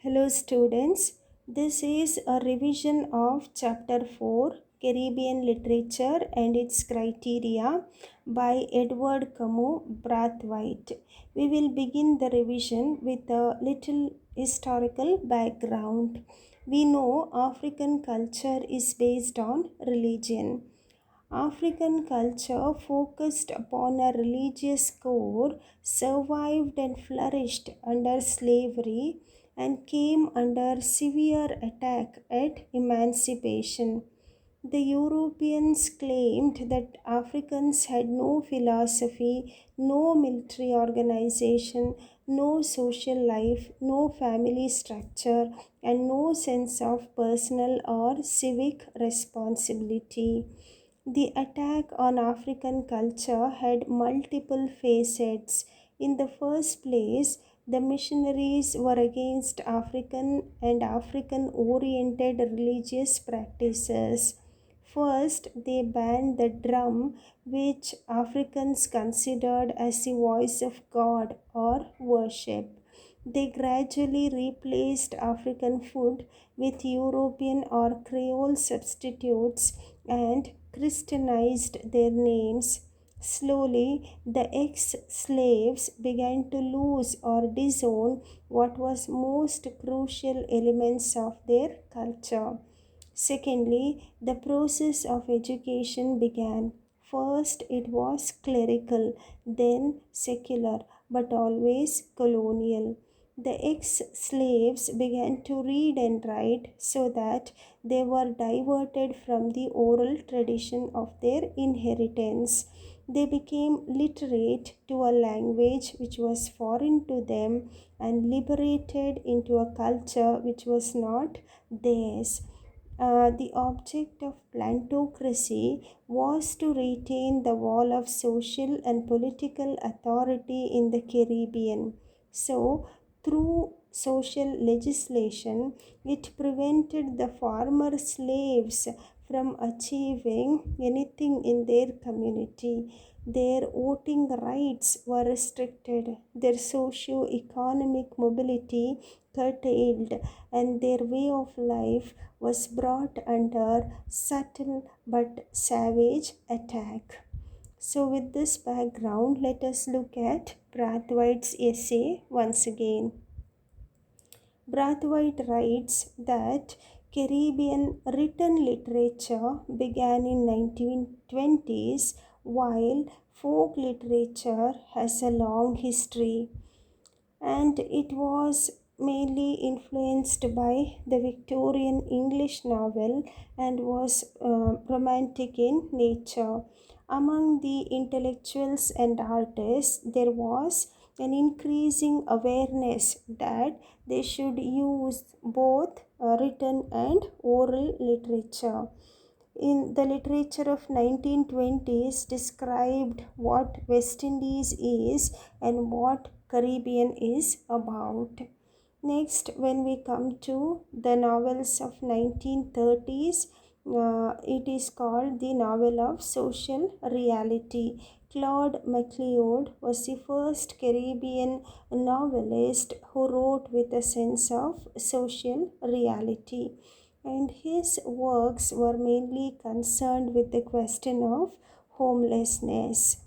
Hello, students. This is a revision of Chapter 4 Caribbean Literature and its Criteria by Edward Camus Brathwaite. We will begin the revision with a little historical background. We know African culture is based on religion. African culture focused upon a religious core, survived and flourished under slavery, and came under severe attack at emancipation. The Europeans claimed that Africans had no philosophy, no military organization, no social life, no family structure, and no sense of personal or civic responsibility. The attack on African culture had multiple facets. In the first place, the missionaries were against African and African oriented religious practices. First, they banned the drum, which Africans considered as the voice of God or worship. They gradually replaced African food with European or Creole substitutes and Christianized their names. Slowly, the ex slaves began to lose or disown what was most crucial elements of their culture. Secondly, the process of education began. First, it was clerical, then secular, but always colonial. The ex slaves began to read and write so that they were diverted from the oral tradition of their inheritance. They became literate to a language which was foreign to them and liberated into a culture which was not theirs. The object of plantocracy was to retain the wall of social and political authority in the Caribbean. So, through social legislation, it prevented the former slaves from achieving anything in their community. Their voting rights were restricted, their socio-economic mobility curtailed, and their way of life was brought under subtle but savage attack. So, with this background, let us look at Brathwaite's essay once again. Brathwaite writes that Caribbean written literature began in 1920s while folk literature has a long history, and it was mainly influenced by the Victorian English novel and was romantic in nature. Among the intellectuals and artists, there was an increasing awareness that they should use both written and oral literature. In the literature of 1920s described what West Indies is and what Caribbean is about. Next, when we come to the novels of 1930s, it is called the novel of social reality. Claude MacLeod was the first Caribbean novelist who wrote with a sense of social reality, and his works were mainly concerned with the question of homelessness.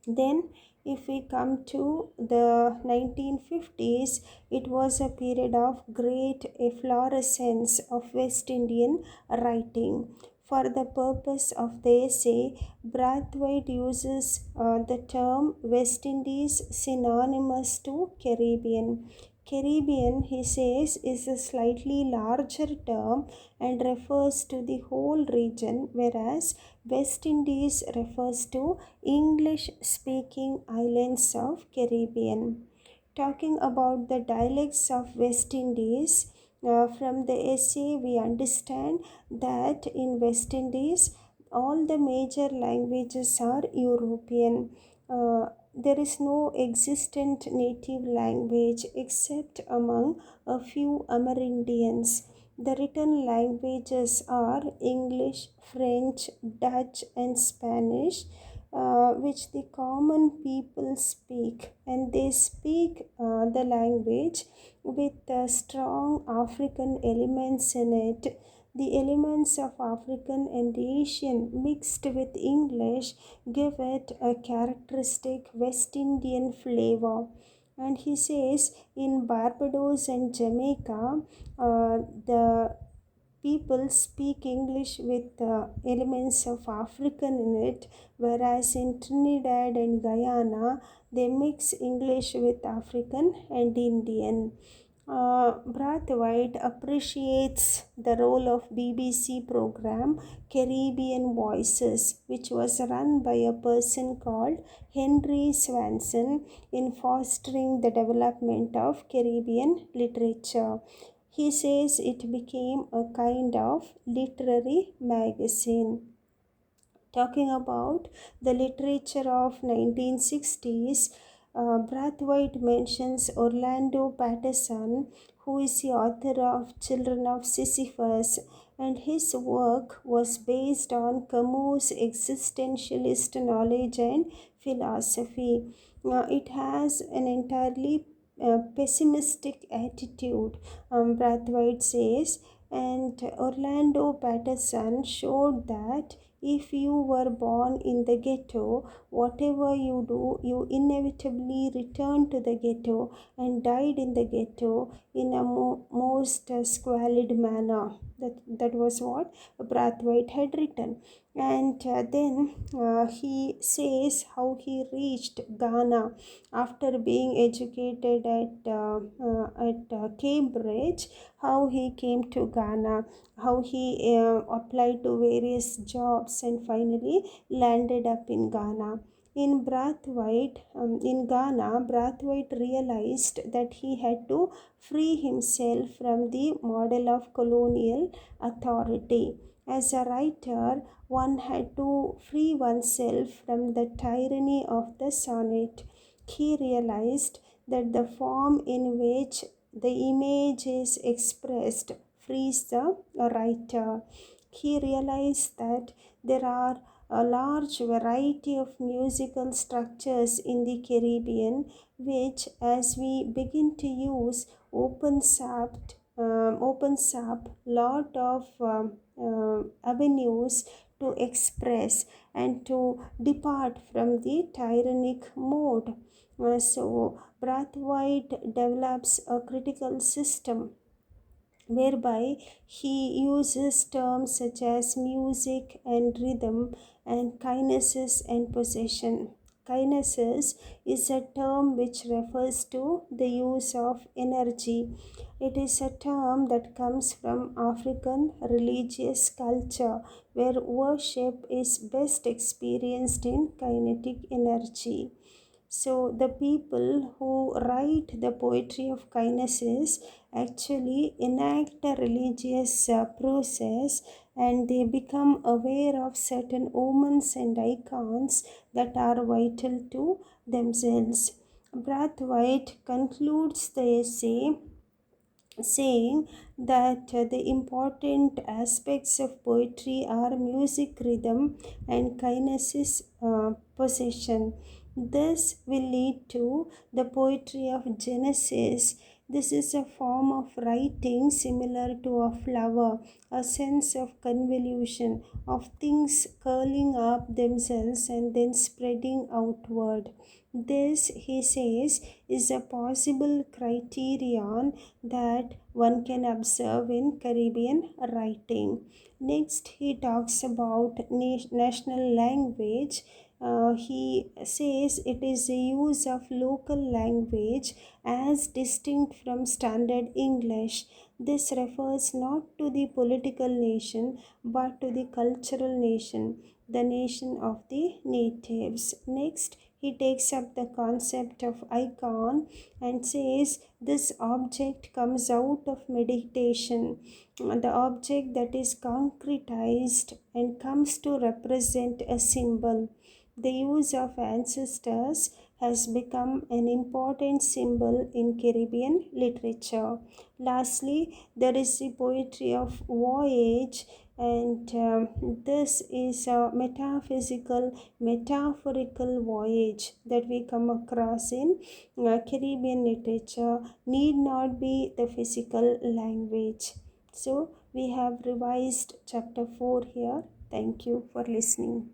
Then, if we come to the 1950s, it was a period of great efflorescence of West Indian writing. For the purpose of the essay, Brathwaite uses the term West Indies synonymous to Caribbean. Caribbean, he says, is a slightly larger term and refers to the whole region, whereas West Indies refers to English speaking islands of Caribbean. Talking about the dialects of West Indies, from the essay we understand that in West Indies all the major languages are European. There is no existent native language except among a few Amerindians. The written languages are English, French, Dutch, and Spanish. which the common people speak, and they speak the language with strong African elements in it. The elements of African and Asian mixed with English give it a characteristic West Indian flavor. And he says in Barbados and Jamaica, the people speak English with elements of African in it, whereas in Trinidad and Guyana, they mix English with African and Indian. Brathwaite appreciates the role of BBC program Caribbean Voices, which was run by a person called Henry Swanson in fostering the development of Caribbean literature. He says it became a kind of literary magazine. Talking about the literature of 1960s, Brathwaite mentions Orlando Patterson, who is the author of Children of Sisyphus, and his work was based on Camus' existentialist knowledge and philosophy. It has an entirely pessimistic attitude, Brathwaite says, and Orlando Patterson showed that if you were born in the ghetto, whatever you do, you inevitably return to the ghetto and died in the ghetto in a most squalid manner. That was what Brathwaite had written. And then he says how he reached Ghana after being educated at Cambridge, how he came to Ghana, how he applied to various jobs and finally landed up in Ghana. In Ghana, Brathwaite realized that he had to free himself from the model of colonial authority. As a writer, one had to free oneself from the tyranny of the sonnet. He realized that the form in which the image is expressed frees the writer. He realized that there are a large variety of musical structures in the Caribbean, which, as we begin to use, opens up lot of avenues to express and to depart from the tyrannic mode. So Brathwaite develops a critical system whereby he uses terms such as music and rhythm and kinesis and possession. Kinesis is a term which refers to the use of energy. It is a term that comes from African religious culture where worship is best experienced in kinetic energy. So the people who write the poetry of kinesis actually enact a religious process, and they become aware of certain omens and icons that are vital to themselves. Brathwaite concludes the essay saying that the important aspects of poetry are music, rhythm, and kinesis, possession. This will lead to the poetry of Genesis. This is a form of writing similar to a flower, a sense of convolution, of things curling up themselves and then spreading outward. This, he says, is a possible criterion that one can observe in Caribbean writing. Next, he talks about national language. He says it is a use of local language as distinct from standard English. This refers not to the political nation but to the cultural nation, the nation of the natives. Next, he takes up the concept of icon and says this object comes out of meditation, the object that is concretized and comes to represent a symbol. The use of ancestors has become an important symbol in Caribbean literature. Lastly, there is the poetry of voyage, and this is a metaphorical voyage that we come across in Caribbean literature, need not be the physical language. So, we have revised chapter 4 here. Thank you for listening.